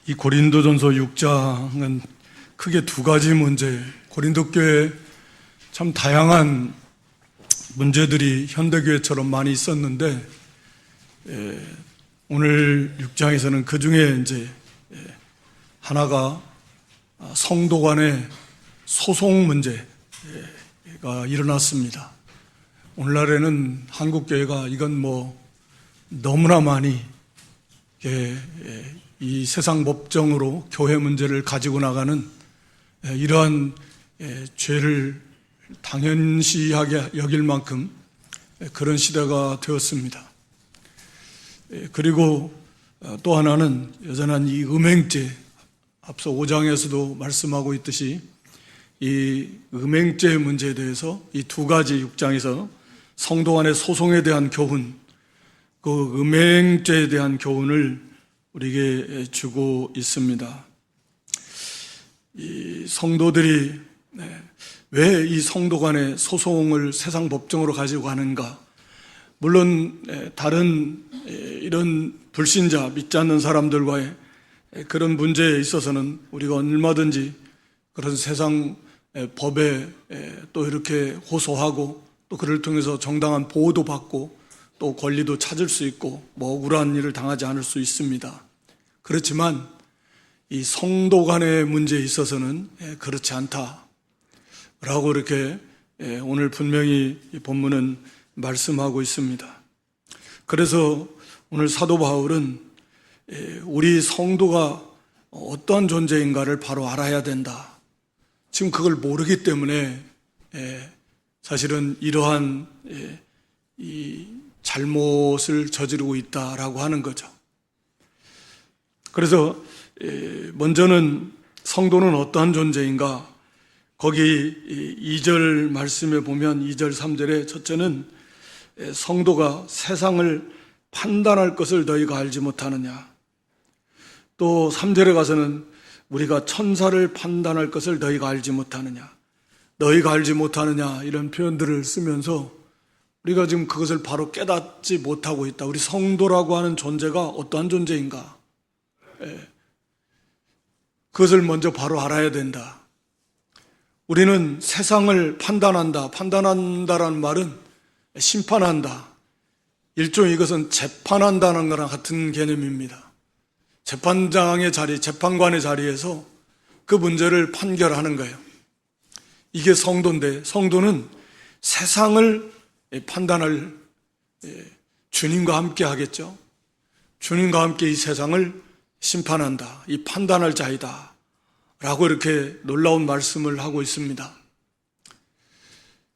이 고린도전서 6장은 크게 두 가지 문제, 고린도 교회에 참 다양한 문제들이 현대교회처럼 많이 있었는데, 오늘 6장에서는 그 중에 이제 하나가 성도 간의 소송 문제가 일어났습니다. 오늘날에는 한국교회가 이건 너무나 많이 이 세상 법정으로 교회 문제를 가지고 나가는 이러한 죄를 당연시하게 여길 만큼 그런 시대가 되었습니다. 그리고 또 하나는 여전한 이 음행죄, 앞서 5장에서도 말씀하고 있듯이 이 음행죄 문제에 대해서 이 두 가지 6장에서 성도 간의 소송에 대한 교훈, 그 음행죄에 대한 교훈을 우리에게 주고 있습니다. 이 성도들이 왜 이 성도 간의 소송을 세상 법정으로 가지고 가는가? 물론 다른 이런 불신자, 믿지 않는 사람들과의 그런 문제에 있어서는 우리가 얼마든지 그런 세상 법에 또 이렇게 호소하고 또 그를 통해서 정당한 보호도 받고 또 권리도 찾을 수 있고 억울한 일을 당하지 않을 수 있습니다. 그렇지만 이 성도 간의 문제에 있어서는 그렇지 않다라고 이렇게 오늘 분명히 이 본문은 말씀하고 있습니다. 그래서 오늘 사도 바울은 우리 성도가 어떠한 존재인가를 바로 알아야 된다. 지금 그걸 모르기 때문에 사실은 이러한 이 잘못을 저지르고 있다라고 하는 거죠. 그래서 먼저는 성도는 어떠한 존재인가? 거기 2절 말씀에 보면 2절 3절에 첫째는 성도가 세상을 판단할 것을 너희가 알지 못하느냐. 또 3절에 가서는 우리가 천사를 판단할 것을 너희가 알지 못하느냐. 너희가 알지 못하느냐 이런 표현들을 쓰면서 우리가 지금 그것을 바로 깨닫지 못하고 있다. 우리 성도라고 하는 존재가 어떠한 존재인가? 그것을 먼저 바로 알아야 된다. 우리는 세상을 판단한다. 판단한다라는 말은 심판한다. 일종의 이것은 재판한다는 거랑 같은 개념입니다. 재판장의 자리, 재판관의 자리에서 그 문제를 판결하는 거예요. 이게 성도인데, 성도는 세상을 판단할 주님과 함께 하겠죠. 주님과 함께 이 세상을 심판한다. 이 판단할 자이다. 라고 이렇게 놀라운 말씀을 하고 있습니다.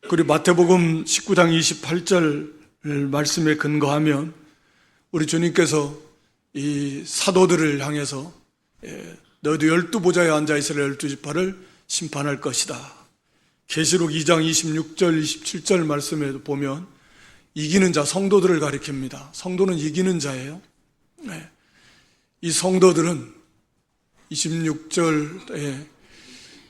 그리고 마태복음 19장 28절 말씀에 근거하면 우리 주님께서 이 사도들을 향해서 너희도 12보좌에 앉아있으라 12지파를 심판할 것이다. 계시록 2장 26절 27절 말씀에도 보면 이기는 자, 성도들을 가리킵니다. 성도는 이기는 자예요. 이 성도들은 26절에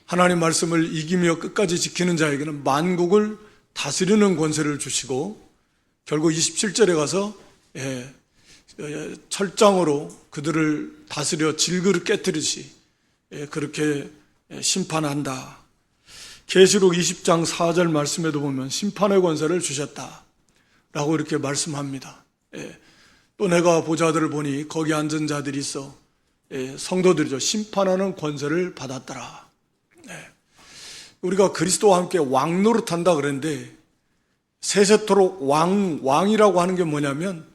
하나님 말씀을 이기며 끝까지 지키는 자에게는 만국을 다스리는 권세를 주시고 결국 27절에 가서 철장으로 그들을 다스려 질그릇 깨뜨리듯이 그렇게 심판한다. 계시록 20장 4절 말씀에도 보면 심판의 권세를 주셨다라고 이렇게 말씀합니다. 또 내가 보좌들을 보니 거기 앉은 자들이 있어 성도들이죠. 심판하는 권세를 받았더라. 우리가 그리스도와 함께 왕 노릇한다 그랬는데 세세토록 왕이라고 하는 게 뭐냐면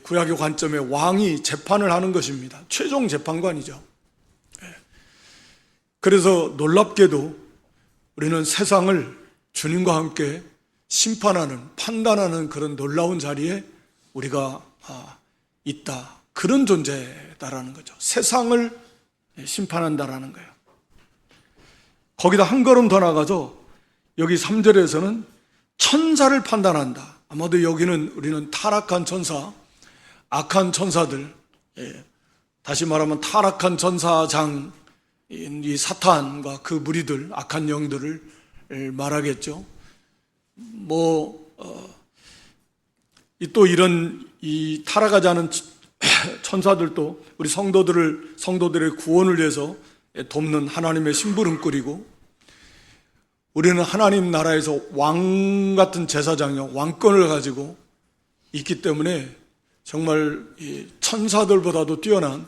구약의 관점에 왕이 재판을 하는 것입니다. 최종 재판관이죠. 그래서 놀랍게도 우리는 세상을 주님과 함께 심판하는, 판단하는 그런 놀라운 자리에 우리가 있다. 그런 존재다라는 거죠. 세상을 심판한다라는 거예요. 거기다 한 걸음 더 나가서 여기 3절에서는 천사를 판단한다. 아마도 여기는 우리는 타락한 천사, 악한 천사들, 다시 말하면 타락한 천사장, 이 사탄과 그 무리들, 악한 영들을 말하겠죠. 또 이런 이 타락하지 않은 천사들도 우리 성도들의 구원을 위해서 돕는 하나님의 심부름꾼이고, 우리는 하나님 나라에서 왕 같은 제사장이요, 왕권을 가지고 있기 때문에 정말 이 천사들보다도 뛰어난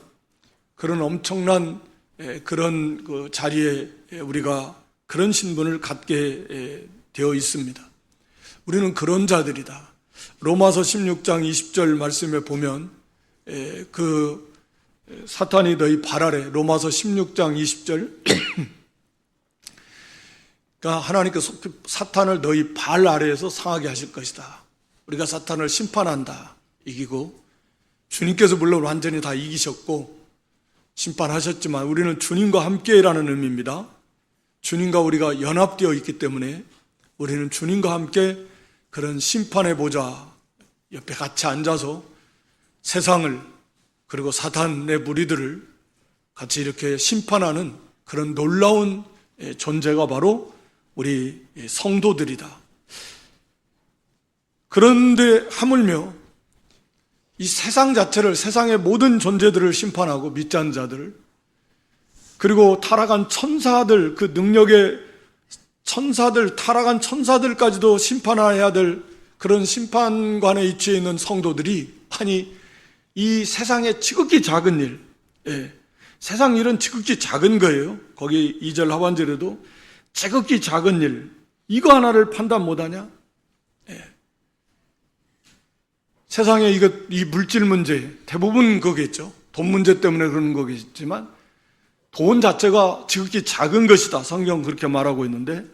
그런 엄청난 그런 그 자리에 우리가 그런 신분을 갖게 되어 있습니다. 우리는 그런 자들이다. 로마서 16장 20절 말씀에 보면 그 사탄이 너희 발 아래, 로마서 16장 20절 그러니까 하나님께서 사탄을 너희 발 아래에서 상하게 하실 것이다. 우리가 사탄을 심판한다. 이기고, 주님께서 물론 완전히 다 이기셨고 심판하셨지만 우리는 주님과 함께라는 의미입니다. 주님과 우리가 연합되어 있기 때문에 우리는 주님과 함께 그런 심판의 보좌 옆에 같이 앉아서 세상을, 그리고 사탄의 무리들을 같이 이렇게 심판하는 그런 놀라운 존재가 바로 우리 성도들이다. 그런데 하물며 이 세상 자체를, 세상의 모든 존재들을 심판하고 믿지 않는 자들을, 그리고 타락한 천사들, 그 능력의 천사들, 타락한 천사들까지도 심판해야 될 그런 심판관에 위치해 있는 성도들이, 아니 이 세상의 지극히 작은 일, 세상 일은 지극히 작은 거예요. 거기 2절 하반절에도 지극히 작은 일, 이거 하나를 판단 못하냐? 세상에 이 물질 문제 대부분 거겠죠. 돈 문제 때문에 그러는 거겠지만 돈 자체가 지극히 작은 것이다. 성경 그렇게 말하고 있는데,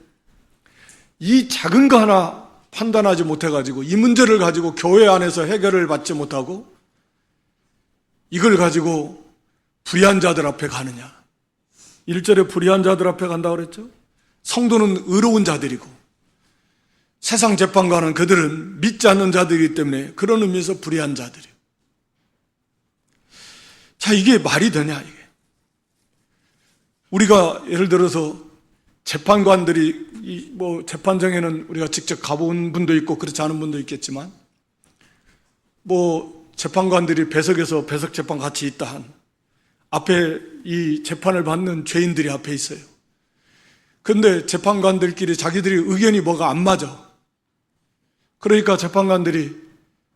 이 작은 거 하나 판단하지 못해가지고 이 문제를 가지고 교회 안에서 해결을 받지 못하고 이걸 가지고 불의한 자들 앞에 가느냐. 1절에 불의한 자들 앞에 간다고 그랬죠. 성도는 의로운 자들이고 세상 재판관은 그들은 믿지 않는 자들이기 때문에 그런 의미에서 불의한 자들이에요. 자, 이게 말이 되냐 이게. 우리가 예를 들어서 재판관들이 뭐 재판정에는 우리가 직접 가본 분도 있고 그렇지 않은 분도 있겠지만, 뭐 재판관들이 배석에서 배석 재판 같이 있다 한 앞에 이 재판을 받는 죄인들이 앞에 있어요. 근데 재판관들끼리 자기들이 의견이 뭐가 안 맞아. 그러니까 재판관들이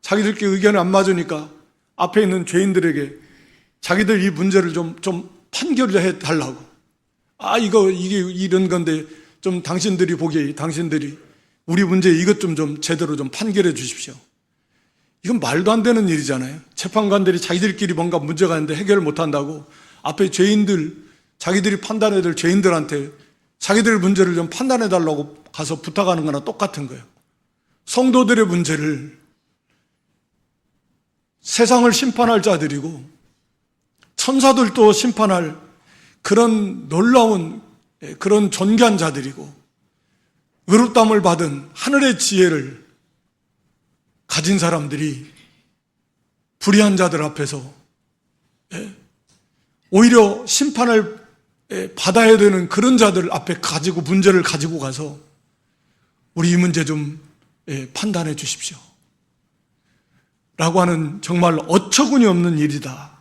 자기들끼리 의견이 안 맞으니까 앞에 있는 죄인들에게 자기들 이 문제를 좀 판결을 해 달라고. 이게 이런 건데 좀 당신들이 보기에 당신들이 우리 문제 이것 좀 제대로 좀 판결해 주십시오. 이건 말도 안 되는 일이잖아요. 재판관들이 자기들끼리 뭔가 문제가 있는데 해결을 못 한다고 앞에 죄인들, 자기들이 판단해야 될 죄인들한테 자기들 문제를 좀 판단해 달라고 가서 부탁하는 거나 똑같은 거예요. 성도들의 문제를 세상을 심판할 자들이고 천사들도 심판할 그런 놀라운 그런 존귀한 자들이고 의롭다함을 받은 하늘의 지혜를 가진 사람들이 불의한 자들 앞에서 오히려 심판을 받아야 되는 그런 자들 앞에 가지고 문제를 가지고 가서 우리 이 문제 좀 판단해 주십시오 라고 하는 정말 어처구니 없는 일이다.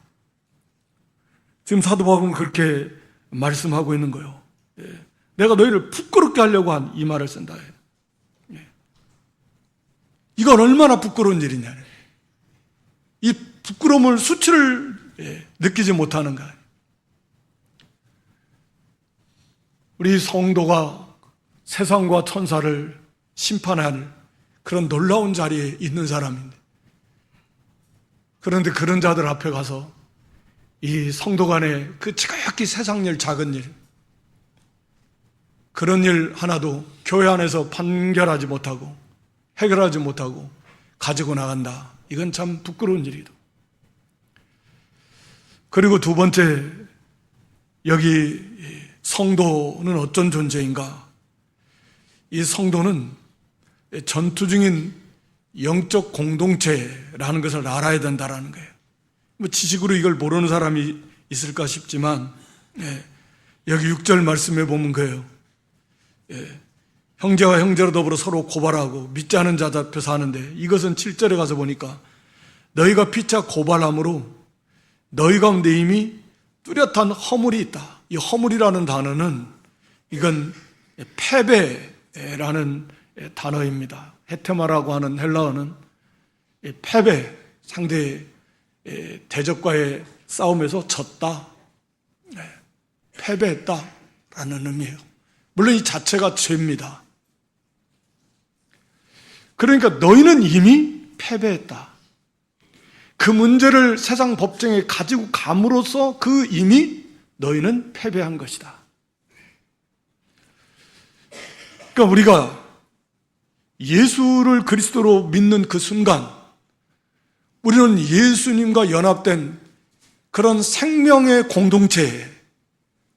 지금 사도 바울은 그렇게 말씀하고 있는 거예요. 내가 너희를 부끄럽게 하려고 한 이 말을 쓴다. 이건 얼마나 부끄러운 일이냐. 이 부끄러움을 수치를 느끼지 못하는가. 우리 성도가 세상과 천사를 심판할 그런 놀라운 자리에 있는 사람인데, 그런데 그런 자들 앞에 가서 이 성도 간의 그 지극히 세상 일, 작은 일, 그런 일 하나도 교회 안에서 판결하지 못하고 해결하지 못하고 가지고 나간다. 이건 참 부끄러운 일이다. 그리고 두 번째, 여기 성도는 어떤 존재인가? 이 성도는 전투 중인 영적 공동체라는 것을 알아야 된다는 거예요. 뭐 지식으로 이걸 모르는 사람이 있을까 싶지만, 여기 6절 말씀에 보면 그래요. 형제와 형제로 더불어 서로 고발하고 믿지 않은 자들 앞에서 하는데, 이것은 7절에 가서 보니까 너희가 피차 고발함으로 너희 가운데 이미 뚜렷한 허물이 있다. 이 허물이라는 단어는 이건 패배라는 단어입니다. 헤테마라고 하는 헬라어는 패배, 상대의 대적과의 싸움에서 졌다, 패배했다라는 의미예요. 물론 이 자체가 죄입니다. 그러니까 너희는 이미 패배했다. 그 문제를 세상 법정에 가지고 감으로써 그 이미 너희는 패배한 것이다. 그러니까 우리가 예수를 그리스도로 믿는 그 순간 우리는 예수님과 연합된 그런 생명의 공동체,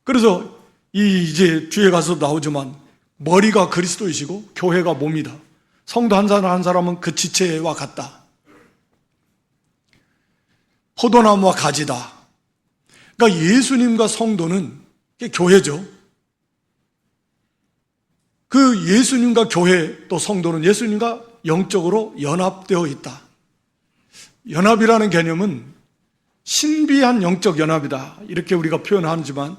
그래서 이제 뒤에 가서 나오지만 머리가 그리스도이시고 교회가 몸이다. 성도 한 사람 한 사람은 그 지체와 같다. 포도나무와 가지다. 그러니까 예수님과 성도는 교회죠. 그 예수님과 교회 또 성도는 예수님과 영적으로 연합되어 있다. 연합이라는 개념은 신비한 영적 연합이다. 이렇게 우리가 표현하지만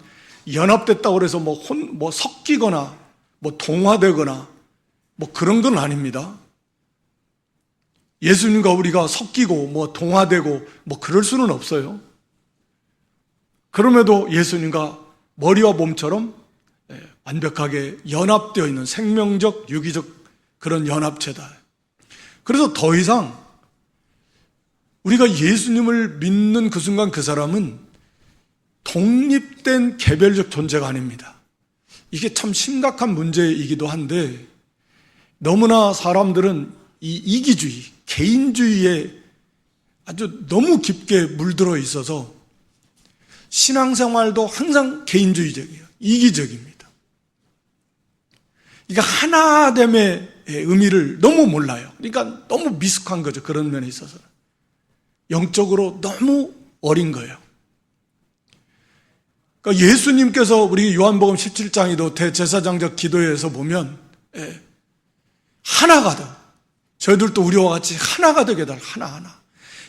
연합됐다고 해서 뭐 섞이거나 뭐 동화되거나 뭐 그런 건 아닙니다. 예수님과 우리가 섞이고 뭐 동화되고 뭐 그럴 수는 없어요. 그럼에도 예수님과 머리와 몸처럼 완벽하게 연합되어 있는 생명적, 유기적 그런 연합체다. 그래서 더 이상 우리가 예수님을 믿는 그 순간 그 사람은 독립된 개별적 존재가 아닙니다. 이게 참 심각한 문제이기도 한데 너무나 사람들은 이 이기주의, 개인주의에 아주 너무 깊게 물들어 있어서 신앙생활도 항상 개인주의적이에요. 이기적입니다. 그러니까 하나됨의 의미를 너무 몰라요. 그러니까 너무 미숙한 거죠. 그런 면에 있어서. 영적으로 너무 어린 거예요. 그러니까 예수님께서 우리 요한복음 17장에도 대제사장적 기도에서 보면 하나가 돼. 저희들도 우리와 같이 하나가 되게 해달라. 하나하나.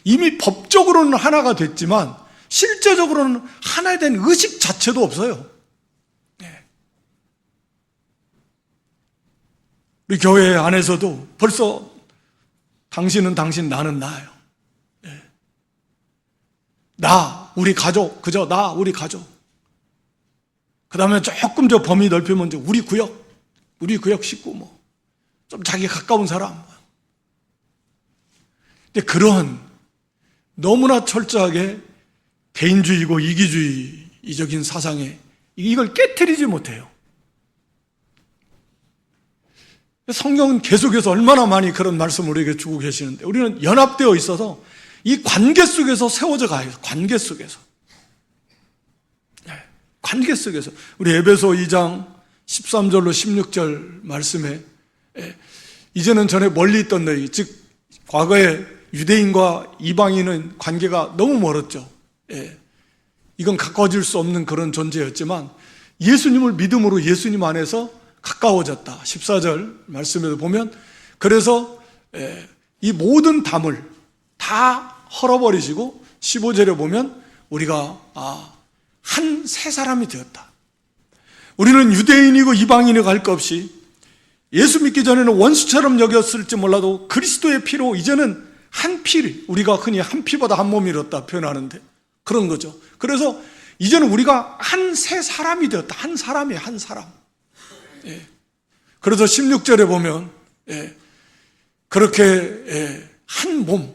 이미 법적으로는 하나가 됐지만 실제적으로는 하나에 대한 의식 자체도 없어요. 우리 교회 안에서도 벌써 당신은 당신, 나는 나예요. 나, 우리 가족, 그저 나, 우리 가족. 그 다음에 조금 저 범위 넓히면 이제 우리 구역 식구 뭐, 좀 자기 가까운 사람. 근데 그런 너무나 철저하게 개인주의고 이기주의적인 사상에 이걸 깨트리지 못해요. 성경은 계속해서 얼마나 많이 그런 말씀을 우리에게 주고 계시는데 우리는 연합되어 있어서 이 관계 속에서 세워져 가요. 관계 속에서. 관계 속에서. 우리 에베소 2장 13절로 16절 말씀에 이제는 전에 멀리 있던 너희, 즉 과거에 유대인과 이방인은 관계가 너무 멀었죠. 이건 가까워질 수 없는 그런 존재였지만 예수님을 믿음으로 예수님 안에서 가까워졌다. 14절 말씀에도 보면 그래서 이 모든 담을 다 헐어버리시고 15절에 보면 우리가 한 새 사람이 되었다. 우리는 유대인이고 이방인이고 할 것 없이 예수 믿기 전에는 원수처럼 여겼을지 몰라도 그리스도의 피로 이제는 한 피, 우리가 흔히 한 피보다 한 몸이 이렇다 표현하는데 그런 거죠. 그래서 이제는 우리가 한 새 사람이 되었다. 한 사람이에요. 한 사람. 그래서 16절에 보면 그렇게 한 몸,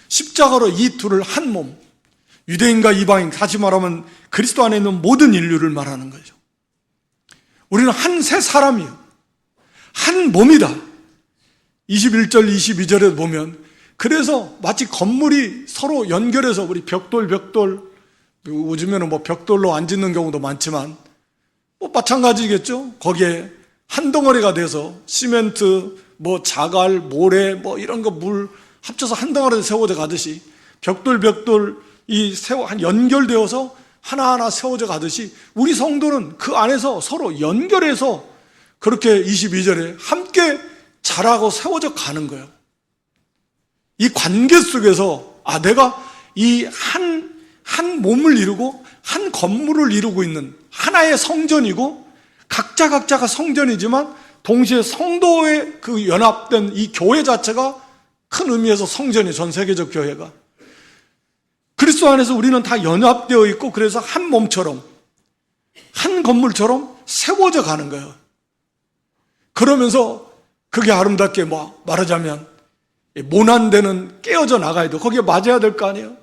십자가로 이 둘을 한 몸, 유대인과 이방인, 다시 말하면 그리스도 안에 있는 모든 인류를 말하는 거죠. 우리는 한 새 사람이에요. 한 몸이다. 21절, 22절에 보면 그래서 마치 건물이 서로 연결해서 우리 벽돌, 요즘에는 뭐 벽돌로 안 짓는 경우도 많지만 뭐 마찬가지겠죠. 거기에 한 덩어리가 돼서 시멘트, 뭐 자갈, 모래, 뭐 이런 거 물 합쳐서 한 덩어리에 세워져 가듯이 벽돌 이 연결되어서 하나하나 세워져 가듯이 우리 성도는 그 안에서 서로 연결해서 그렇게 22절에 함께 자라고 세워져 가는 거예요. 이 관계 속에서 내가 이 한 한 몸을 이루고 한 건물을 이루고 있는 하나의 성전이고, 각자가 성전이지만 동시에 성도의 그 연합된 이 교회 자체가 큰 의미에서 성전이, 전 세계적 교회가 그리스도 안에서 우리는 다 연합되어 있고, 그래서 한 몸처럼, 한 건물처럼 세워져 가는 거예요. 그러면서 그게 아름답게 말하자면 모난데는 깨어져 나가야 돼. 거기에 맞아야 될 거 아니에요.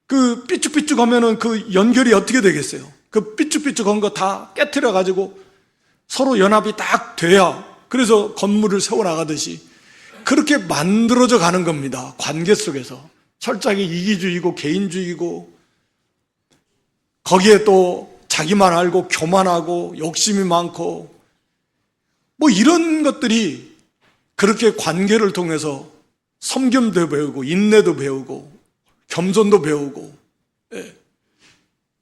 그 삐쭉삐쭉 하면은 그 연결이 어떻게 되겠어요? 그 삐쭉삐쭉한 거 다 깨트려 가지고 서로 연합이 딱 돼야, 그래서 건물을 세워나가듯이 그렇게 만들어져 가는 겁니다. 관계 속에서. 철저하게 이기주의고 개인주의고, 거기에 또 자기만 알고 교만하고 욕심이 많고, 이런 것들이 그렇게 관계를 통해서 섬김도 배우고 인내도 배우고 겸손도 배우고,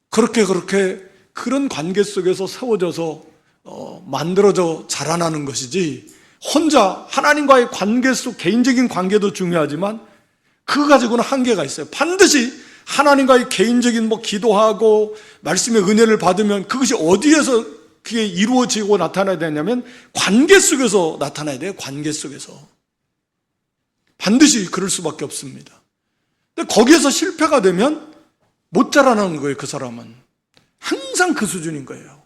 그렇게 그런 관계 속에서 세워져서 만들어져 자라나는 것이지, 혼자 하나님과의 관계 속, 개인적인 관계도 중요하지만 그거 가지고는 한계가 있어요. 반드시 하나님과의 개인적인 기도하고 말씀의 은혜를 받으면 그것이 어디에서 그게 이루어지고 나타나야 되냐면 관계 속에서 나타나야 돼요. 관계 속에서. 반드시 그럴 수밖에 없습니다. 근데 거기에서 실패가 되면 못 자라나는 거예요. 그 사람은 항상 그 수준인 거예요.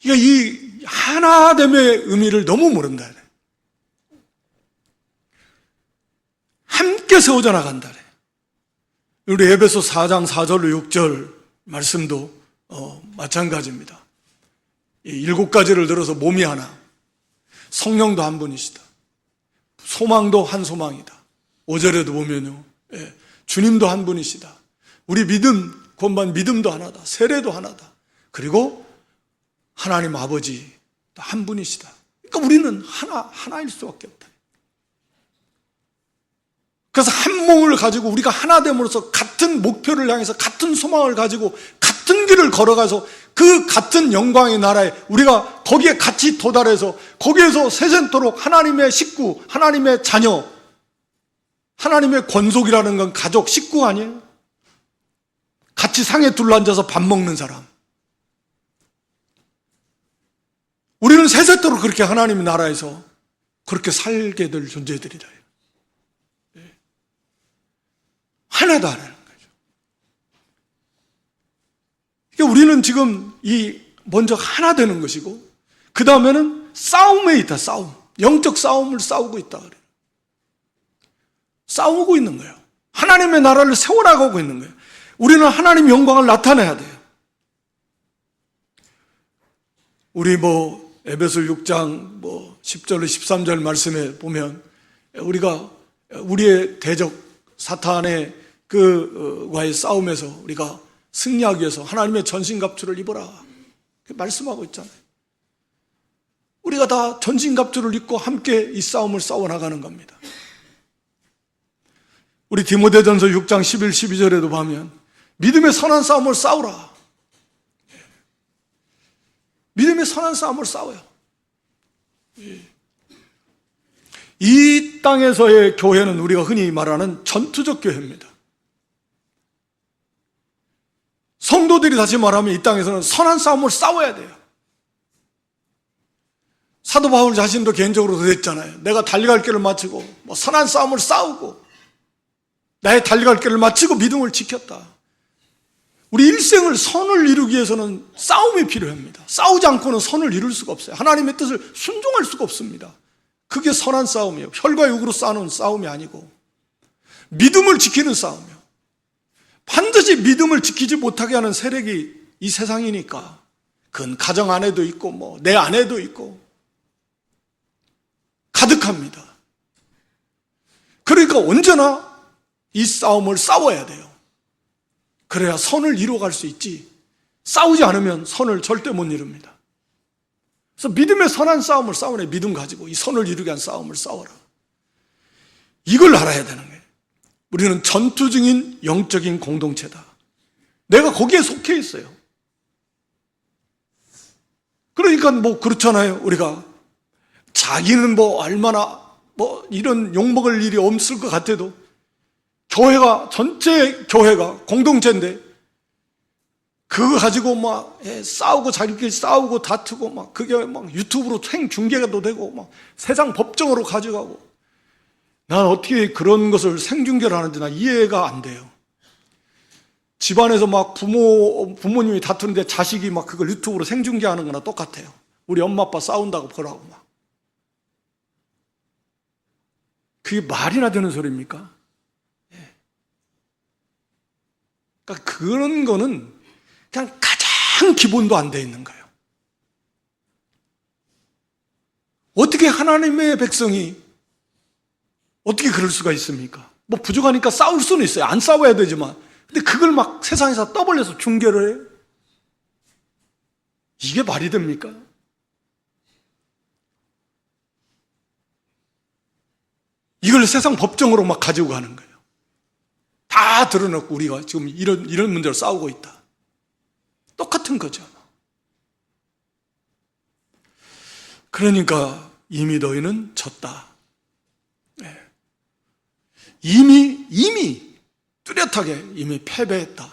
그러니까 이 하나됨의 의미를 너무 모른다. 함께 세워져 나간다. 우리 에베소 4장 4절로 6절 말씀도 마찬가지입니다. 7가지를 들어서 몸이 하나, 성령도 한 분이시다, 소망도 한 소망이다. 5절에도 보면요, 주님도 한 분이시다, 우리 믿음, 권반 믿음도 하나다, 세례도 하나다, 그리고 하나님 아버지 한 분이시다. 그러니까 우리는 하나일 수밖에 없다. 그래서 한 몸을 가지고 우리가 하나 됨으로써 같은 목표를 향해서 같은 소망을 가지고 같은 길을 걸어가서 그 같은 영광의 나라에 우리가 거기에 같이 도달해서 거기에서 세세토록 하나님의 식구, 하나님의 자녀, 하나님의 권속이라는 건 가족, 식구 아니에요? 같이 상에 둘러앉아서 밥 먹는 사람. 우리는 세세토록 그렇게 하나님의 나라에서 그렇게 살게 될 존재들이다. 하나다라는 거죠. 그러니까 우리는 지금 먼저 하나 되는 것이고, 그 다음에는 싸움에 있다. 싸움, 영적 싸움을 싸우고 있다. 싸우고 있는 거예요. 하나님의 나라를 세워나가고 있는 거예요. 우리는 하나님의 영광을 나타내야 돼요. 우리 에베소 6장 10절로 13절 말씀에 보면 우리가 우리의 대적 사탄의 그와의 싸움에서 우리가 승리하기 위해서 하나님의 전신갑주를 입어라, 말씀하고 있잖아요. 우리가 다 전신갑주를 입고 함께 이 싸움을 싸워나가는 겁니다. 우리 디모데전서 6장 11, 12절에도 보면 믿음의 선한 싸움을 싸우라. 믿음의 선한 싸움을 싸워요. 이 땅에서의 교회는 우리가 흔히 말하는 전투적 교회입니다. 성도들이 다시 말하면 이 땅에서는 선한 싸움을 싸워야 돼요. 사도 바울 자신도 개인적으로 그랬잖아요. 내가 달려갈 길을 마치고 선한 싸움을 싸우고 나의 달려갈 길을 마치고 믿음을 지켰다. 우리 일생을 선을 이루기 위해서는 싸움이 필요합니다. 싸우지 않고는 선을 이룰 수가 없어요. 하나님의 뜻을 순종할 수가 없습니다. 그게 선한 싸움이에요. 혈과 육으로 싸우는 싸움이 아니고 믿음을 지키는 싸움이에요. 반드시 믿음을 지키지 못하게 하는 세력이 이 세상이니까, 그건 가정 안에도 있고 내 안에도 있고 가득합니다. 그러니까 언제나 이 싸움을 싸워야 돼요. 그래야 선을 이루어갈 수 있지, 싸우지 않으면 선을 절대 못 이룹니다. 그래서 믿음의 선한 싸움을 싸우네. 믿음 가지고 이 선을 이루기 위한 싸움을 싸워라. 이걸 알아야 되는 거예요. 우리는 전투 중인 영적인 공동체다. 내가 거기에 속해 있어요. 그러니까 그렇잖아요. 우리가 자기는 얼마나 뭐 이런 욕먹을 일이 없을 것 같아도 교회가, 전체 교회가 공동체인데 그거 가지고 막 싸우고 자기끼리 싸우고 다투고 막 그게 막 유튜브로 생중계가도 되고 막 세상 법정으로 가져가고, 난 어떻게 그런 것을 생중계를 하는지 난 이해가 안 돼요. 집안에서 막 부모님이 다투는데 자식이 막 그걸 유튜브로 생중계하는 거나 똑같아요. 우리 엄마 아빠 싸운다고 보라고 막. 그게 말이나 되는 소리입니까? 그러니까 그런 거는 그냥 가장 기본도 안 돼 있는 거예요. 어떻게 하나님의 백성이 어떻게 그럴 수가 있습니까? 뭐 부족하니까 싸울 수는 있어요. 안 싸워야 되지만. 근데 그걸 막 세상에서 떠벌려서 중계를 해요? 이게 말이 됩니까? 이걸 세상 법정으로 막 가지고 가는 거예요. 다 드러놓고 우리가 지금 이런 문제로 싸우고 있다. 똑같은 거죠. 그러니까 이미 너희는 졌다. 이미 뚜렷하게 이미 패배했다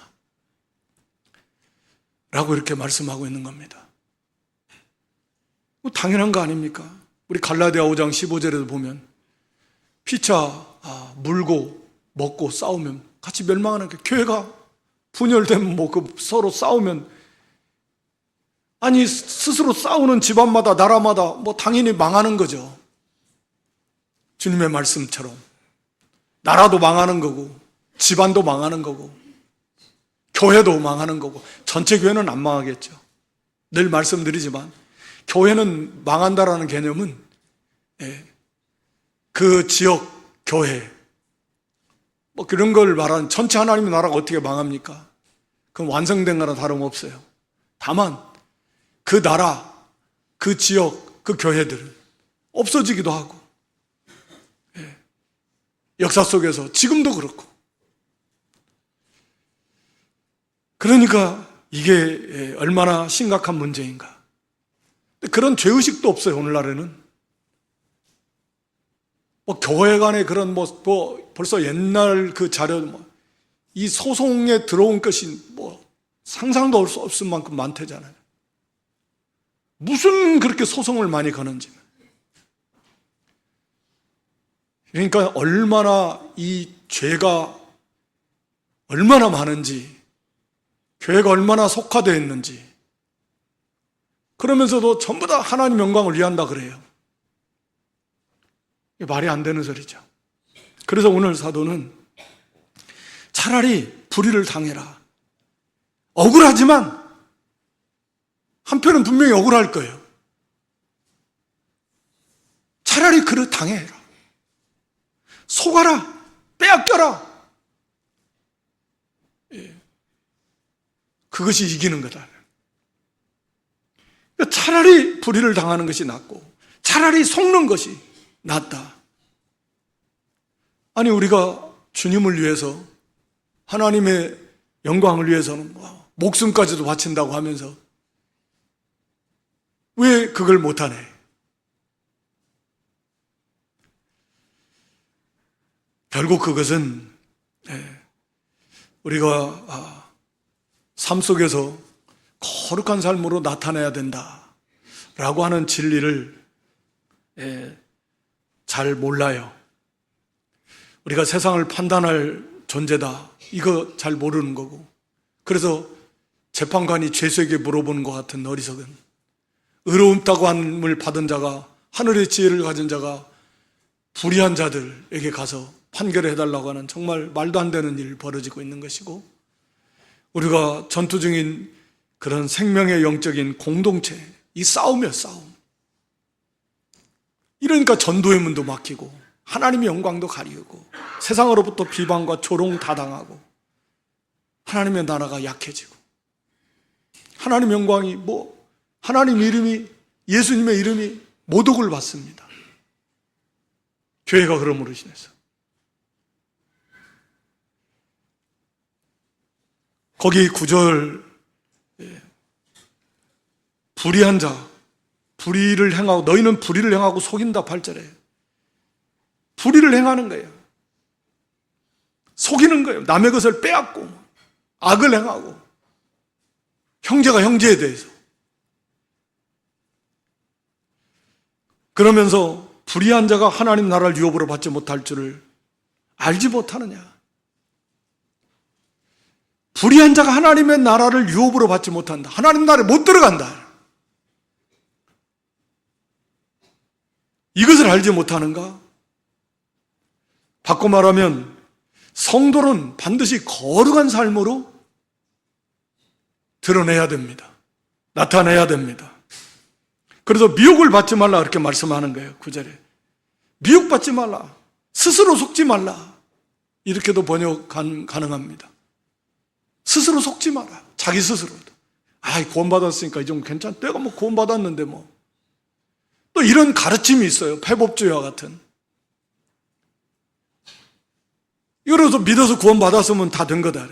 라고 이렇게 말씀하고 있는 겁니다. 뭐 당연한 거 아닙니까? 우리 갈라디아 5장 15절에도 보면 피차 물고 먹고 싸우면 같이 멸망하는 게, 교회가 분열되면 뭐 서로 싸우면, 아니 스스로 싸우는 집안마다 나라마다 뭐 당연히 망하는 거죠. 주님의 말씀처럼 나라도 망하는 거고 집안도 망하는 거고 교회도 망하는 거고, 전체 교회는 안 망하겠죠. 늘 말씀드리지만 교회는 망한다라는 개념은 그 지역 교회 뭐 그런 걸 말하는, 전체 하나님의 나라가 어떻게 망합니까? 그건 완성된 거나 다름없어요. 다만 그 나라, 그 지역, 그 교회들은 없어지기도 하고, 역사 속에서 지금도 그렇고. 그러니까 이게 얼마나 심각한 문제인가. 그런 죄의식도 없어요, 오늘날에는. 뭐 교회 간에 그런 뭐 벌써 옛날 그 자료, 이 소송에 들어온 것이 뭐 상상도 할 수 없을 만큼 많대잖아요. 무슨 그렇게 소송을 많이 거는지. 그러니까 얼마나 이 죄가 얼마나 많은지, 교회가 얼마나 속화되어 있는지. 그러면서도 전부 다 하나님 영광을 위한다 그래요. 이게 말이 안 되는 소리죠. 그래서 오늘 사도는 차라리 불의를 당해라. 억울하지만 한편은 분명히 억울할 거예요. 차라리 그를 당해라. 속아라. 빼앗겨라. 그것이 이기는 거다. 차라리 불의를 당하는 것이 낫고 차라리 속는 것이 낫다. 아니 우리가 주님을 위해서, 하나님의 영광을 위해서는 목숨까지도 바친다고 하면서 왜 그걸 못하네? 결국 그것은 우리가 삶 속에서 거룩한 삶으로 나타내야 된다라고 하는 진리를 잘 몰라요. 우리가 세상을 판단할 존재다, 이거 잘 모르는 거고, 그래서 재판관이 죄수에게 물어보는 것 같은 어리석은, 의로움다고 함을 받은 자가, 하늘의 지혜를 가진 자가 불의한 자들에게 가서 판결을 해달라고 하는 정말 말도 안 되는 일이 벌어지고 있는 것이고, 우리가 전투 중인 그런 생명의 영적인 공동체, 이 싸움. 이러니까 전도의 문도 막히고 하나님의 영광도 가리우고 세상으로부터 비방과 조롱 다 당하고 하나님의 나라가 약해지고, 하나님의 영광이 하나님 이름이, 예수님의 이름이 모독을 받습니다. 교회가 그러므로 인해서. 거기 9절, 불의한 자, 불의를 행하고, 너희는 불의를 행하고 속인다 8절에. 불의를 행하는 거예요. 속이는 거예요. 남의 것을 빼앗고 악을 행하고 형제가 형제에 대해서. 그러면서 불의한 자가 하나님 나라를 유업으로 받지 못할 줄을 알지 못하느냐. 불의한 자가 하나님의 나라를 유업으로 받지 못한다. 하나님 나라에 못 들어간다. 이것을 알지 못하는가? 바꿔 말하면 성도는 반드시 거룩한 삶으로 드러내야 됩니다. 나타내야 됩니다. 그래서 미혹을 받지 말라 그렇게 말씀하는 거예요. 9절에. 미혹받지 말라. 스스로 속지 말라. 이렇게도 번역 가능합니다. 스스로 속지 마라. 자기 스스로도. 구원받았으니까 이 정도 괜찮아. 내가 뭐 구원받았는데 뭐. 또 이런 가르침이 있어요. 패법주의와 같은. 이러서 믿어서 구원받았으면 다 된 거다.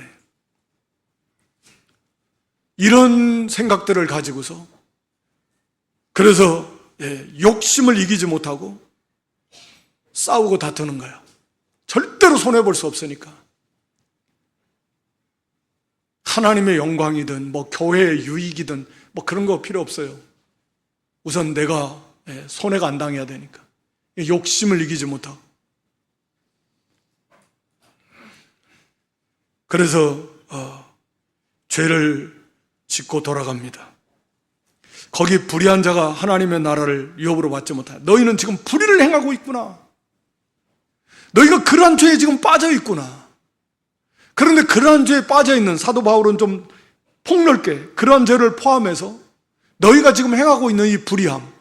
이런 생각들을 가지고서 그래서 욕심을 이기지 못하고 싸우고 다투는 거예요. 절대로 손해볼 수 없으니까. 하나님의 영광이든 뭐 교회의 유익이든 뭐 그런 거 필요 없어요. 우선 내가 손해가 안 당해야 되니까. 욕심을 이기지 못하고. 그래서 죄를 짓고 돌아갑니다. 거기 불의한 자가 하나님의 나라를 유업으로 받지 못하여. 너희는 지금 불의를 행하고 있구나. 너희가 그러한 죄에 지금 빠져 있구나. 그런데 그러한 죄에 빠져 있는 사도 바울은 좀 폭넓게 그러한 죄를 포함해서 너희가 지금 행하고 있는 이 불의함,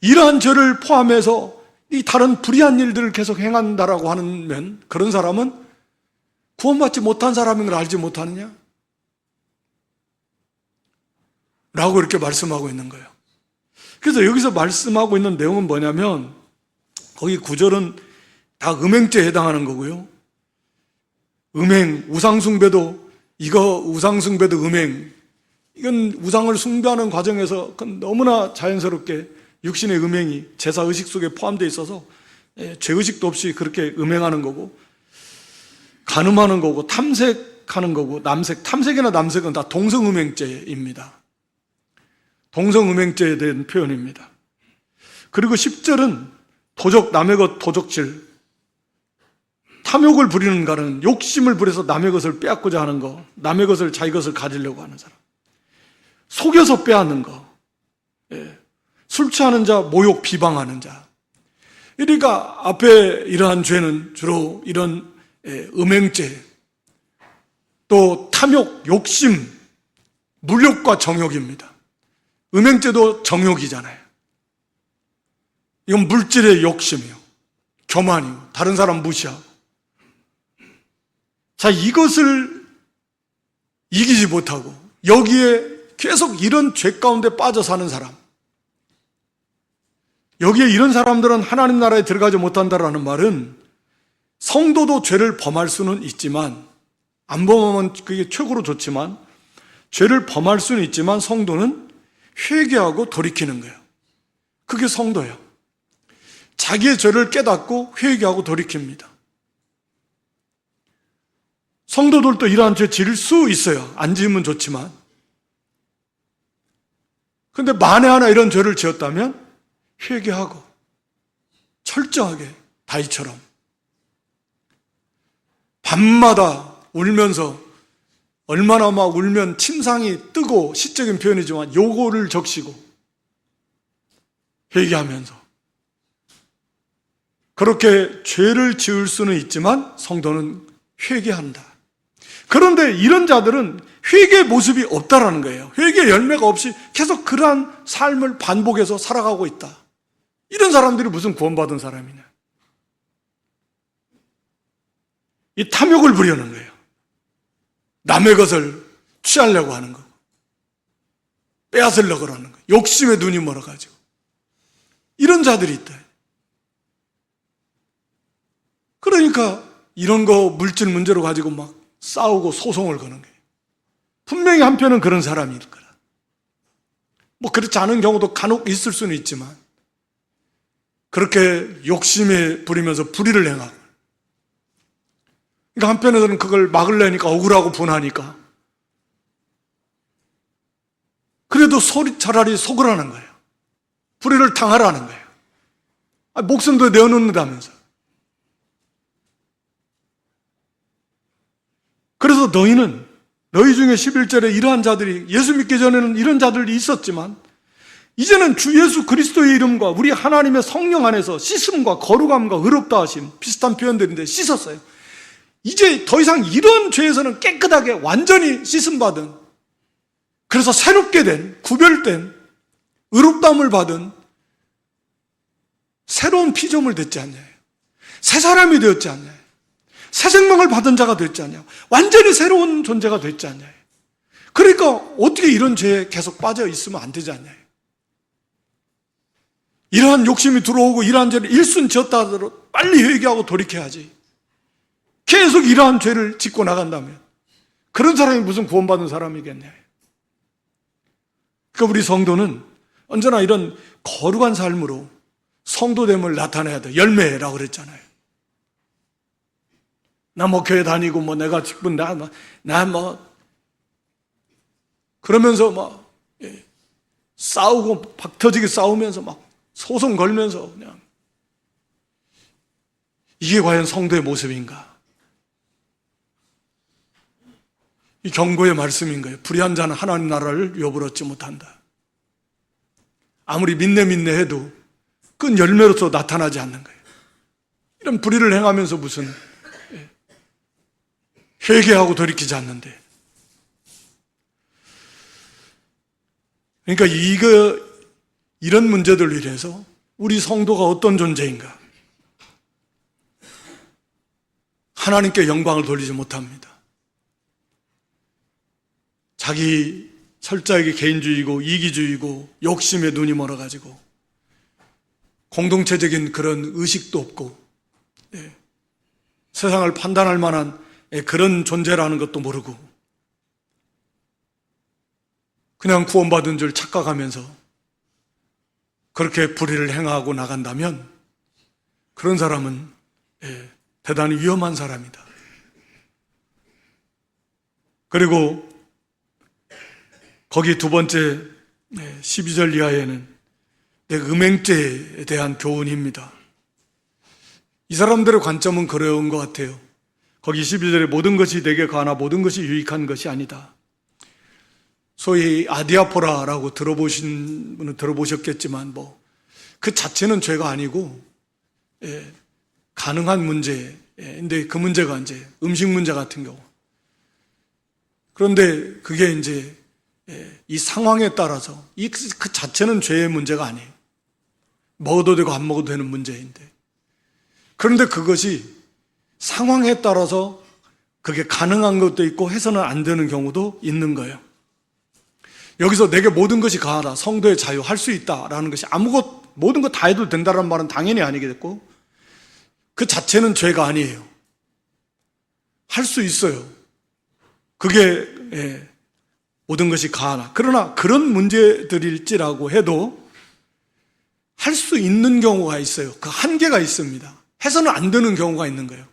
이러한 죄를 포함해서 이 다른 불의한 일들을 계속 행한다라고 하면 그런 사람은 구원받지 못한 사람인 걸 알지 못하느냐? 라고 이렇게 말씀하고 있는 거예요. 그래서 여기서 말씀하고 있는 내용은 뭐냐면 거기 9절은 다 음행죄에 해당하는 거고요. 음행, 우상숭배도 우상숭배도 음행. 이건 우상을 숭배하는 과정에서 너무나 자연스럽게 육신의 음행이 제사의식 속에 포함되어 있어서 죄의식도 없이 그렇게 음행하는 거고, 간음하는 거고, 탐색하는 거고, 탐색이나 남색은 다 동성음행죄입니다. 동성음행죄에 대한 표현입니다. 그리고 10절은 남의 것 도적질, 탐욕을 부리는 가는, 욕심을 부려서 남의 것을 빼앗고자 하는 거, 남의 것을 자기 것을 가지려고 하는 사람, 속여서 빼앗는 거, 술 취하는 자, 모욕, 비방하는 자. 그러니까 앞에 이러한 죄는 주로 이런 음행죄, 또 탐욕, 욕심, 물욕과 정욕입니다. 음행죄도 정욕이잖아요. 이건 물질의 욕심이요, 교만이요, 다른 사람 무시하고. 자, 이것을 이기지 못하고 여기에 계속 이런 죄 가운데 빠져 사는 사람, 여기에 이런 사람들은 하나님 나라에 들어가지 못한다라는 말은 성도도 죄를 범할 수는 있지만, 안 범하면 그게 최고로 좋지만, 죄를 범할 수는 있지만 성도는 회개하고 돌이키는 거예요. 그게 성도예요. 자기의 죄를 깨닫고 회개하고 돌이킵니다. 성도들도 이러한 죄 지을 수 있어요. 안 지으면 좋지만. 근데 만에 하나 이런 죄를 지었다면 회개하고 철저하게 다윗처럼 밤마다 울면서, 얼마나 막 울면 침상이 뜨고 시적인 표현이지만 요거를 적시고 회개하면서 그렇게 죄를 지을 수는 있지만 성도는 회개한다. 그런데 이런 자들은 회개의 모습이 없다라는 거예요. 회개의 열매가 없이 계속 그러한 삶을 반복해서 살아가고 있다. 이런 사람들이 무슨 구원받은 사람이냐. 이 탐욕을 부리는 거예요. 남의 것을 취하려고 하는 거, 빼앗으려고 하는 거, 욕심에 눈이 멀어가지고 이런 자들이 있다. 그러니까 이런 거 물질 문제로 가지고 막 싸우고 소송을 거는 거예요. 분명히 한편은 그런 사람일 거라. 뭐 그렇지 않은 경우도 간혹 있을 수는 있지만, 그렇게 욕심에 부리면서 불의를 행하고, 그러니까 한편에서는 그걸 막으려니까 억울하고 분하니까 그래도 차라리 속으라는 거예요. 불의를 당하라는 거예요. 목숨도 내어놓는다면서. 그래서 너희 중에 11절에 이러한 자들이, 예수 믿기 전에는 이런 자들이 있었지만 이제는 주 예수 그리스도의 이름과 우리 하나님의 성령 안에서 씻음과 거룩함과 의롭다 하심, 비슷한 표현들인데 씻었어요. 이제 더 이상 이런 죄에서는 깨끗하게 완전히 씻음받은, 그래서 새롭게 된, 구별된, 의롭다함을 받은 새로운 피조물 됐지 않냐요. 새 사람이 되었지 않냐요. 새 생명을 받은 자가 됐지 않냐요. 완전히 새로운 존재가 됐지 않냐요. 그러니까 어떻게 이런 죄에 계속 빠져 있으면 안 되지 않냐요. 이러한 욕심이 들어오고 이러한 죄를 일순 지었다 하더라도 빨리 회개하고 돌이켜야지. 계속 이러한 죄를 짓고 나간다면 그런 사람이 무슨 구원받은 사람이겠냐. 그러니까 우리 성도는 언제나 이런 거룩한 삶으로 성도됨을 나타내야 돼. 열매라고 그랬잖아요. 나 뭐 교회 다니고 뭐 내가 기쁜 그러면서 막 싸우고 박터지게 싸우면서 막 소송 걸면서 그냥, 이게 과연 성도의 모습인가? 이 경고의 말씀인 거예요. 불의한 자는 하나님 나라를 유업을 얻지 못한다. 아무리 믿네 해도 그건 열매로서 나타나지 않는 거예요. 이런 불의를 행하면서 무슨 회개하고 돌이키지 않는데. 그러니까 이런 문제들로 인해서 우리 성도가 어떤 존재인가? 하나님께 영광을 돌리지 못합니다. 자기 철저하게 개인주의고 이기주의고 욕심에 눈이 멀어가지고 공동체적인 그런 의식도 없고 세상을 판단할 만한 그런 존재라는 것도 모르고 그냥 구원받은 줄 착각하면서 그렇게 불의를 행하고 나간다면 그런 사람은 대단히 위험한 사람이다. 그리고 거기 두 번째 12절 이하에는 음행죄에 대한 교훈입니다. 이 사람들의 관점은 그런 것 같아요. 거기 12절에 모든 것이 내게 가나 모든 것이 유익한 것이 아니다. 소위 아디아포라라고 들어보신 분은 들어보셨겠지만 그 자체는 죄가 아니고 가능한 문제인데 그 문제가 이제 음식 문제 같은 경우. 그런데 그게 이제 이 상황에 따라서 그 자체는 죄의 문제가 아니에요. 먹어도 되고 안 먹어도 되는 문제인데, 그런데 그것이 상황에 따라서 그게 가능한 것도 있고 해서는 안 되는 경우도 있는 거예요. 여기서 내게 모든 것이 가하다, 성도의 자유, 할 수 있다라는 것이 모든 것 다 해도 된다는 말은 당연히 아니겠고 그 자체는 죄가 아니에요. 할 수 있어요. 그게 모든 것이 가하나. 그러나 그런 문제들일지라고 해도 할 수 있는 경우가 있어요. 그 한계가 있습니다. 해서는 안 되는 경우가 있는 거예요.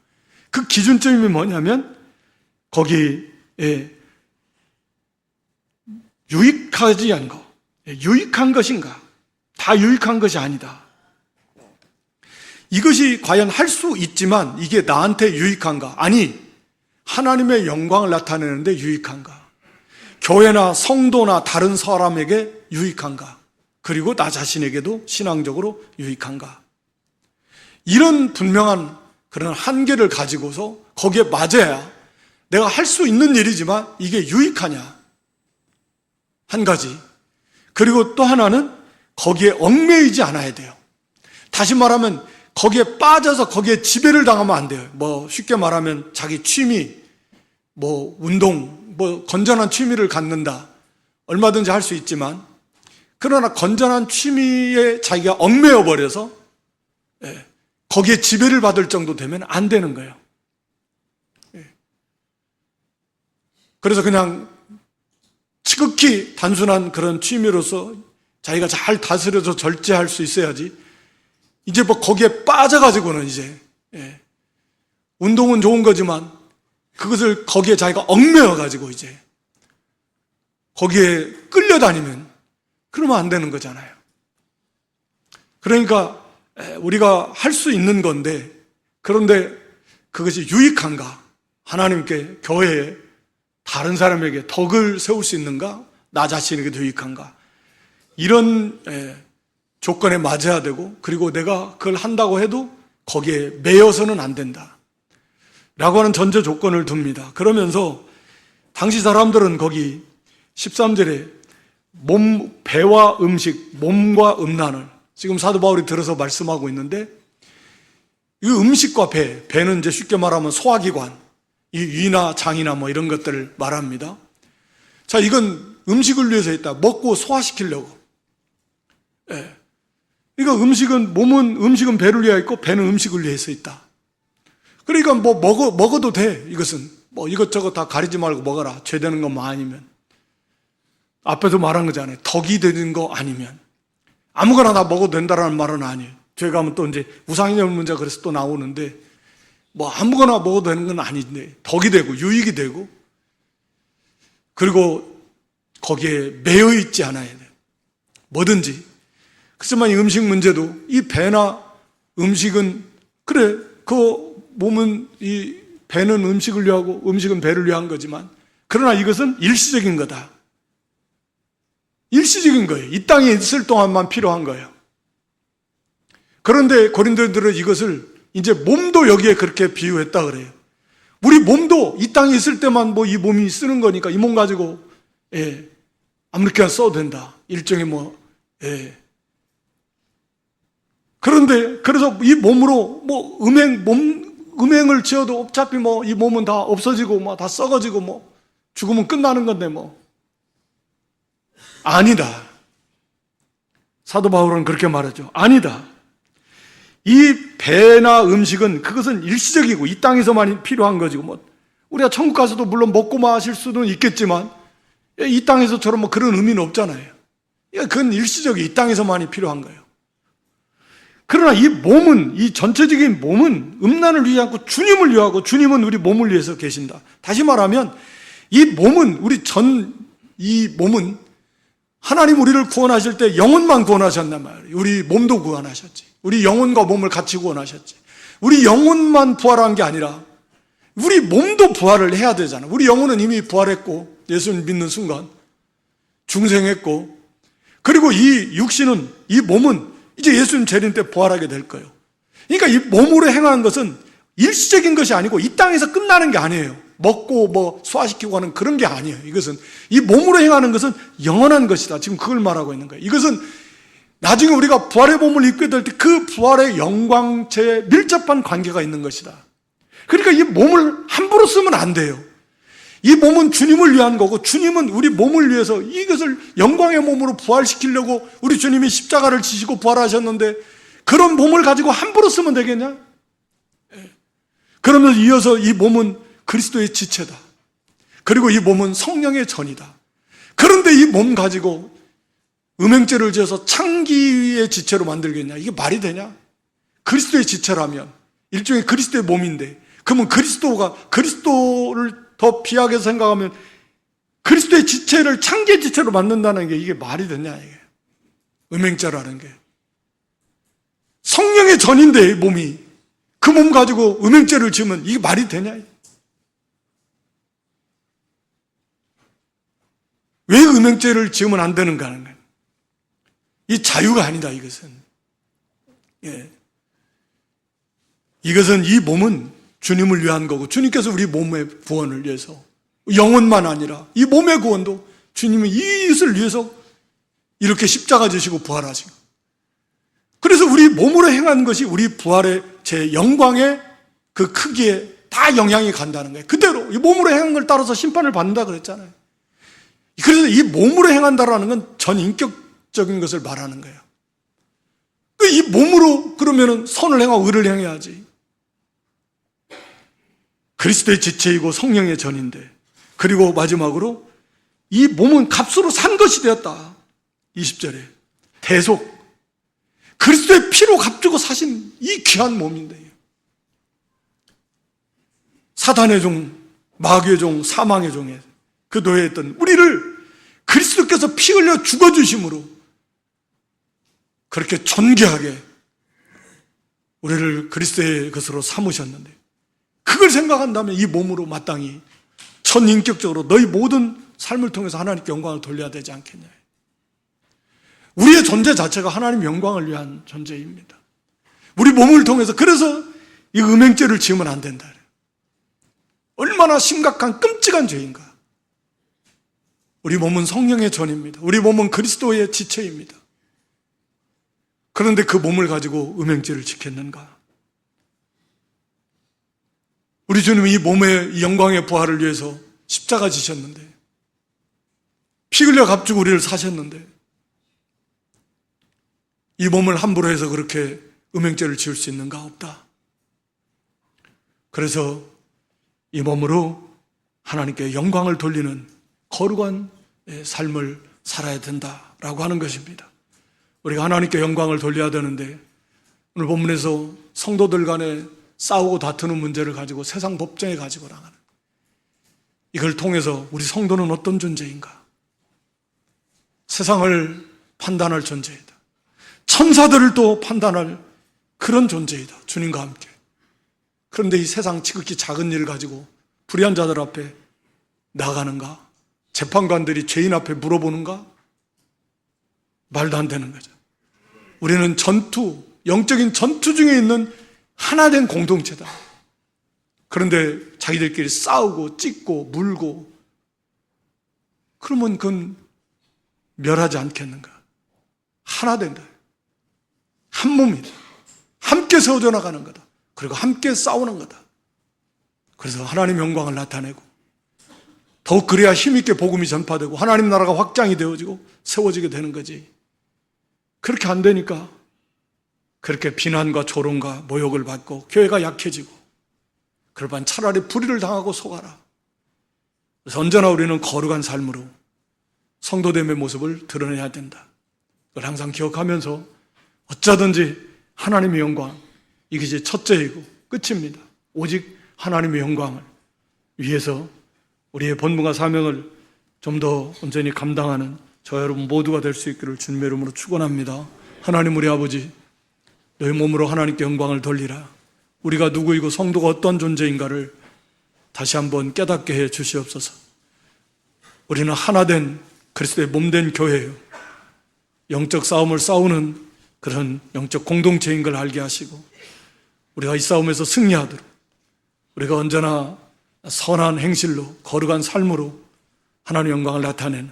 그 기준점이 뭐냐면 거기에 유익하지 않은 거. 유익한 것인가? 다 유익한 것이 아니다. 이것이 과연 할 수 있지만 이게 나한테 유익한가? 아니, 하나님의 영광을 나타내는데 유익한가? 교회나 성도나 다른 사람에게 유익한가? 그리고 나 자신에게도 신앙적으로 유익한가? 이런 분명한 그런 한계를 가지고서 거기에 맞아야 내가 할 수 있는 일이지만 이게 유익하냐? 한 가지. 그리고 또 하나는 거기에 얽매이지 않아야 돼요. 다시 말하면 거기에 빠져서 거기에 지배를 당하면 안 돼요. 쉽게 말하면 자기 취미, 운동, 건전한 취미를 갖는다. 얼마든지 할 수 있지만, 그러나 건전한 취미에 자기가 얽매여 버려서 거기에 지배를 받을 정도 되면 안 되는 거예요. 그래서 그냥 지극히 단순한 그런 취미로서 자기가 잘 다스려서 절제할 수 있어야지, 이제 뭐 거기에 빠져가지고는 이제, 운동은 좋은 거지만 그것을 거기에 자기가 얽매여가지고 이제 거기에 끌려다니면 그러면 안 되는 거잖아요. 그러니까 우리가 할 수 있는 건데, 그런데 그것이 유익한가? 하나님께, 교회에, 다른 사람에게 덕을 세울 수 있는가? 나 자신에게도 유익한가? 이런 조건에 맞아야 되고, 그리고 내가 그걸 한다고 해도 거기에 매여서는 안 된다 라고 하는 전제 조건을 둡니다. 그러면서 당시 사람들은 거기 13절에 배와 음식, 몸과 음란을, 지금 사도 바울이 들어서 말씀하고 있는데, 이 음식과 배는 이제 쉽게 말하면 소화기관, 이 위나 장이나 뭐 이런 것들을 말합니다. 자, 이건 음식을 위해서 했다. 먹고 소화시키려고. 그러니까 몸은 배를 위하여 있고 배는 음식을 위해서 있다. 그러니까 뭐 먹어도 돼. 이것은 뭐 이것저것 다 가리지 말고 먹어라. 죄 되는 것만 아니면. 앞에서 말한 거잖아요. 덕이 되는 거 아니면. 아무거나 다 먹어도 된다라는 말은 아니에요. 죄가 하면 또 이제 우상이념 문제가 그래서 또 나오는데, 뭐 아무거나 먹어도 되는 건 아닌데 덕이 되고 유익이 되고, 그리고 거기에 매여 있지 않아야 돼요. 뭐든지. 그렇지만 이 음식 문제도, 이 배나 음식은, 그래, 그 몸은, 이 배는 음식을 위하고 음식은 배를 위한 거지만, 그러나 이것은 일시적인 거다. 일시적인 거예요. 이 땅에 있을 동안만 필요한 거예요. 그런데 고린도인들은 이것을 이제 몸도 여기에 그렇게 비유했다 그래요. 우리 몸도 이 땅에 있을 때만 뭐 이 몸이 쓰는 거니까 이 몸 가지고 아무렇게나 써도 된다. 일종의 그런데 그래서 이 몸으로 뭐 음행을 지어도 어차피 뭐 이 몸은 다 없어지고 뭐 다 썩어지고 뭐 죽으면 끝나는 건데 뭐 아니다. 사도 바울은 그렇게 말하죠. 아니다. 이 배나 음식은 그것은 일시적이고 이 땅에서만 필요한 것이고, 뭐 우리가 천국 가서도 물론 먹고 마실 수는 있겠지만 이 땅에서처럼 뭐 그런 의미는 없잖아요. 그건 일시적이 이 땅에서만이 필요한 거예요. 그러나 이 몸은, 이 전체적인 몸은 음란을 위하지 않고 주님을 위하고, 주님은 우리 몸을 위해서 계신다. 다시 말하면 이 몸은 이 몸은 하나님 우리를 구원하실 때 영혼만 구원하셨단 말이에요. 우리 몸도 구원하셨지. 우리 영혼과 몸을 같이 구원하셨지. 우리 영혼만 부활한 게 아니라 우리 몸도 부활을 해야 되잖아. 우리 영혼은 이미 부활했고 예수를 믿는 순간 중생했고, 그리고 이 육신은, 이 몸은 이제 예수님 재림 때 부활하게 될 거예요. 그러니까 이 몸으로 행하는 것은 일시적인 것이 아니고 이 땅에서 끝나는 게 아니에요. 먹고 뭐 소화시키고 하는 그런 게 아니에요. 이것은 이 몸으로 행하는 것은 영원한 것이다. 지금 그걸 말하고 있는 거예요. 이것은 나중에 우리가 부활의 몸을 입게 될 때 그 부활의 영광체에 밀접한 관계가 있는 것이다. 그러니까 이 몸을 함부로 쓰면 안 돼요. 이 몸은 주님을 위한 거고, 주님은 우리 몸을 위해서 이것을 영광의 몸으로 부활시키려고 우리 주님이 십자가를 지시고 부활하셨는데, 그런 몸을 가지고 함부로 쓰면 되겠냐? 그러면서 이어서 이 몸은 그리스도의 지체다. 그리고 이 몸은 성령의 전이다. 그런데 이 몸 가지고 음행죄를 지어서 창기의 지체로 만들겠냐? 이게 말이 되냐? 그리스도의 지체라면, 일종의 그리스도의 몸인데, 그러면 그리스도를 더 비하게 생각하면 그리스도의 지체를 창기의 지체로 만든다는 게 이게 말이 되냐? 이게 음행죄라는 게 성령의 전인데, 이 몸이 그 몸 가지고 음행죄를 지으면 이게 말이 되냐? 왜 음행죄를 지으면 안 되는가 하는 거예요. 이 자유가 아니다, 이것은. 이것은, 이 몸은 주님을 위한 거고, 주님께서 우리 몸의 구원을 위해서, 영혼만 아니라 이 몸의 구원도 주님이 이것을 위해서 이렇게 십자가 지시고 부활하신 거예요. 그래서 우리 몸으로 행한 것이 우리 부활의 제 영광의 그 크기에 다 영향이 간다는 거예요. 그대로 이 몸으로 행한 걸 따라서 심판을 받는다 그랬잖아요. 그래서 이 몸으로 행한다라는 건 전인격적인 것을 말하는 거예요. 이 몸으로 그러면은 선을 행하고 의를 행해야지. 그리스도의 지체이고 성령의 전인데, 그리고 마지막으로 이 몸은 값으로 산 것이 되었다. 20절에 대속. 그리스도의 피로 값주고 사신 이 귀한 몸인데요. 사단의 종, 마귀의 종, 사망의 종에 그 노예했던 우리를 그리스도께서 피 흘려 죽어주심으로 그렇게 존귀하게 우리를 그리스도의 것으로 삼으셨는데, 그걸 생각한다면 이 몸으로 마땅히 전인격적으로 너희 모든 삶을 통해서 하나님께 영광을 돌려야 되지 않겠냐. 우리의 존재 자체가 하나님 영광을 위한 존재입니다. 우리 몸을 통해서, 그래서 이 음행죄를 지으면 안 된다. 얼마나 심각한 끔찍한 죄인가. 우리 몸은 성령의 전입니다. 우리 몸은 그리스도의 지체입니다. 그런데 그 몸을 가지고 음행죄를 지켰는가? 우리 주님이 이 몸의 영광의 부활을 위해서 십자가 지셨는데, 피 흘려 값주고 우리를 사셨는데, 이 몸을 함부로 해서 그렇게 음행죄를 지을 수 있는가? 없다. 그래서 이 몸으로 하나님께 영광을 돌리는 거룩한 삶을 살아야 된다라고 하는 것입니다. 우리가 하나님께 영광을 돌려야 되는데, 오늘 본문에서 성도들 간에 싸우고 다투는 문제를 가지고 세상 법정에 가지고 나가는, 이걸 통해서 우리 성도는 어떤 존재인가? 세상을 판단할 존재이다. 천사들을 또 판단할 그런 존재이다. 주님과 함께. 그런데 이 세상 지극히 작은 일을 가지고 불의한 자들 앞에 나가는가? 재판관들이 죄인 앞에 물어보는가? 말도 안 되는 거죠. 우리는 전투, 영적인 전투 중에 있는 하나된 공동체다. 그런데 자기들끼리 싸우고 찢고 물고, 그러면 그건 멸하지 않겠는가? 하나 된다. 한 몸이다. 함께 세워져 나가는 거다. 그리고 함께 싸우는 거다. 그래서 하나님 영광을 나타내고, 더욱 그래야 힘있게 복음이 전파되고 하나님 나라가 확장이 되어지고 세워지게 되는 거지. 그렇게 안 되니까 그렇게 비난과 조롱과 모욕을 받고 교회가 약해지고, 그럴 바엔 차라리 불의를 당하고 속아라. 그래서 언제나 우리는 거룩한 삶으로 성도됨의 모습을 드러내야 된다. 그걸 항상 기억하면서 어쩌든지 하나님의 영광, 이것이 첫째이고 끝입니다. 오직 하나님의 영광을 위해서 우리의 본분과 사명을 좀 더 온전히 감당하는 저 여러분 모두가 될 수 있기를 주님의 이름으로 축원합니다. 하나님, 우리 아버지, 너희 몸으로 하나님께 영광을 돌리라. 우리가 누구이고 성도가 어떤 존재인가를 다시 한번 깨닫게 해 주시옵소서. 우리는 하나된 그리스도의 몸된 교회예요. 영적 싸움을 싸우는 그런 영적 공동체인 걸 알게 하시고, 우리가 이 싸움에서 승리하도록 우리가 언제나 선한 행실로 거룩한 삶으로 하나님의 영광을 나타내는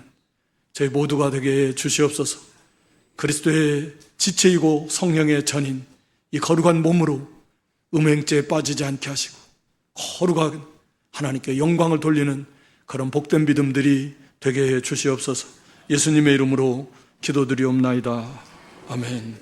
저희 모두가 되게 해 주시옵소서. 그리스도의 지체이고 성령의 전인 이 거룩한 몸으로 음행죄에 빠지지 않게 하시고 거룩한 하나님께 영광을 돌리는 그런 복된 믿음들이 되게 해 주시옵소서. 예수님의 이름으로 기도드리옵나이다. 아멘.